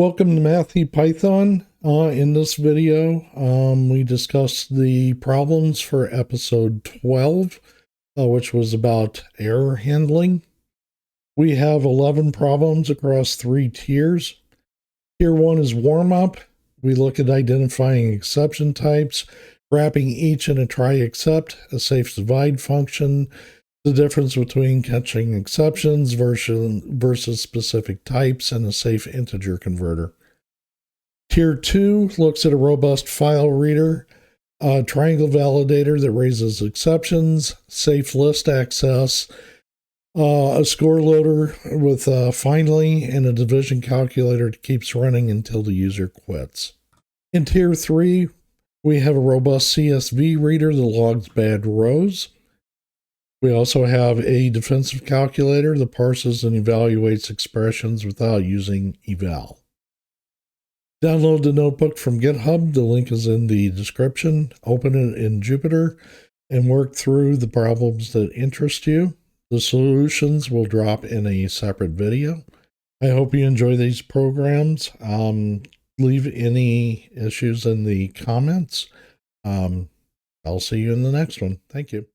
Welcome to Mathy Python. In this video, we discussed the problems for episode 12, which was about error handling. We have 11 problems across 3 tiers. Tier 1 is warm-up. We look at identifying exception types, wrapping each in a try except, a safe divide function, the difference between catching exceptions versus specific types, and a safe integer converter. Tier 2 looks at a robust file reader, a triangle validator that raises exceptions, safe list access, a score loader with finally, and a division calculator that keeps running until the user quits. In Tier 3, we have a robust CSV reader that logs bad rows. We also have a defensive calculator that parses and evaluates expressions without using eval. Download the notebook from GitHub. The link is in the description. Open it in Jupyter and work through the problems that interest you. The solutions will drop in a separate video. I hope you enjoy these programs. Leave any issues in the comments. I'll see you in the next one. Thank you.